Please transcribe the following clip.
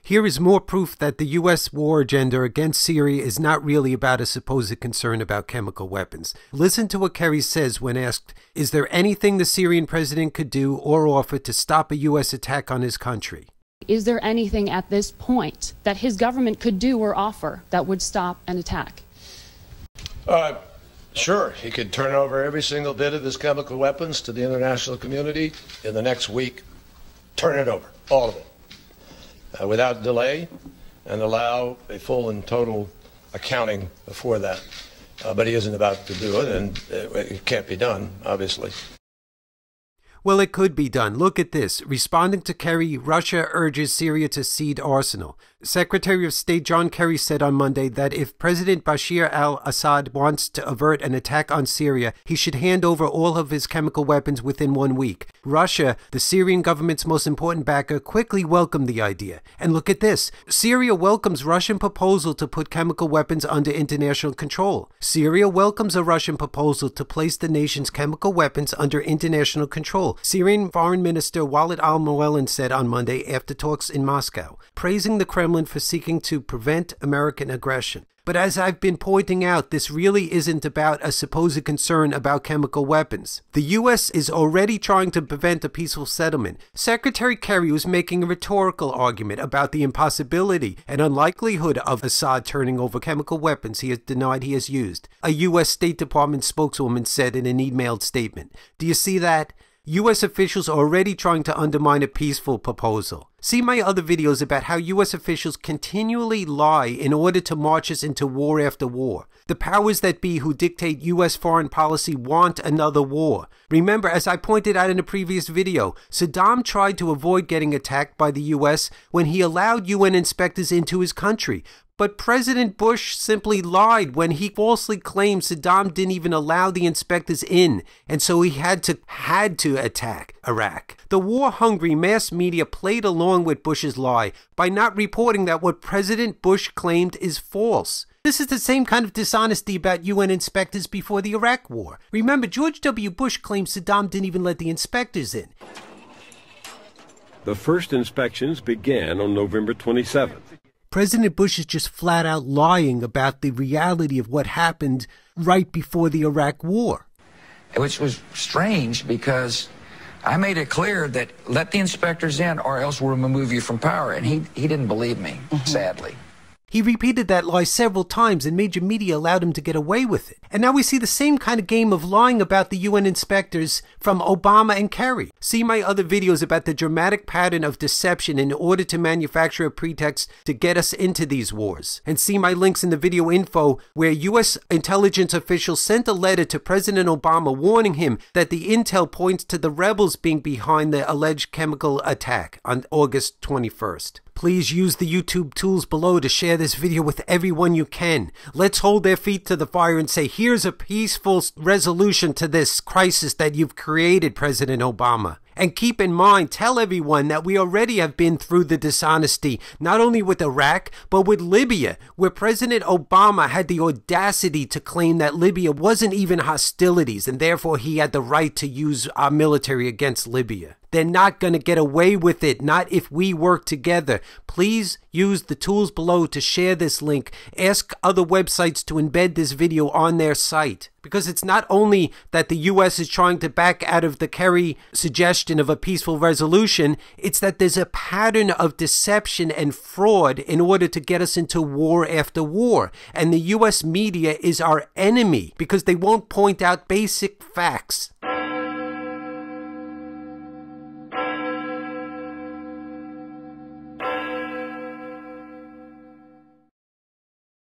Here is more proof that the U.S. war agenda against Syria is not really about a supposed concern about chemical weapons. Listen to what Kerry says when asked, is there anything the Syrian president could do or offer to stop a U.S. attack on his country? Is there anything at this point that his government could do or offer that would stop an attack? Sure, he could turn over every single bit of his chemical weapons to the international community in the next week. Turn it over, all of it. Without delay, and allow a full and total accounting for that. But he isn't about to do it, and it can't be done, obviously. Well, it could be done. Look at this. Responding to Kerry, Russia urges Syria to cede arsenal. Secretary of State John Kerry said on Monday that if President Bashar al-Assad wants to avert an attack on Syria, he should hand over all of his chemical weapons within 1 week. Russia, the Syrian government's most important backer, quickly welcomed the idea. And look at this. Syria welcomes Russian proposal to put chemical weapons under international control. Syria welcomes a Russian proposal to place the nation's chemical weapons under international control. Syrian Foreign Minister Walid al-Moualem said on Monday after talks in Moscow, praising the Kremlin for seeking to prevent American aggression. But as I've been pointing out, this really isn't about a supposed concern about chemical weapons. The U.S. is already trying to prevent a peaceful settlement. Secretary Kerry was making a rhetorical argument about the impossibility and unlikelihood of Assad turning over chemical weapons he has denied he has used, a U.S. State Department spokeswoman said in an emailed statement. Do you see that? U.S. officials are already trying to undermine a peaceful proposal. See my other videos about how U.S. officials continually lie in order to march us into war after war. The powers that be who dictate U.S. foreign policy want another war. Remember, as I pointed out in a previous video, Saddam tried to avoid getting attacked by the U.S. when he allowed UN inspectors into his country. But President Bush simply lied when he falsely claimed Saddam didn't even allow the inspectors in, and so he had to attack Iraq. The war-hungry mass media played along with Bush's lie by not reporting that what President Bush claimed is false. This is the same kind of dishonesty about UN inspectors before the Iraq War. Remember, George W. Bush claimed Saddam didn't even let the inspectors in. The first inspections began on November 27th. President Bush is just flat out lying about the reality of what happened right before the Iraq War. Which was strange because I made it clear that let the inspectors in or else we'll remove you from power. And he didn't believe me, sadly. He repeated that lie several times and major media allowed him to get away with it. And now we see the same kind of game of lying about the UN inspectors from Obama and Kerry. See my other videos about the dramatic pattern of deception in order to manufacture a pretext to get us into these wars. And see my links in the video info where US intelligence officials sent a letter to President Obama warning him that the intel points to the rebels being behind the alleged chemical attack on August 21st. Please use the YouTube tools below to share this video with everyone you can. Let's hold their feet to the fire and say, here's a peaceful resolution to this crisis that you've created, President Obama. And keep in mind, tell everyone that we already have been through the dishonesty, not only with Iraq, but with Libya, where President Obama had the audacity to claim that Libya wasn't even hostilities, and therefore he had the right to use our military against Libya. They're not going to get away with it, not if we work together. Please use the tools below to share this link. Ask other websites to embed this video on their site. Because it's not only that the U.S. is trying to back out of the Kerry suggestion of a peaceful resolution, it's that there's a pattern of deception and fraud in order to get us into war after war. And the U.S. media is our enemy because they won't point out basic facts.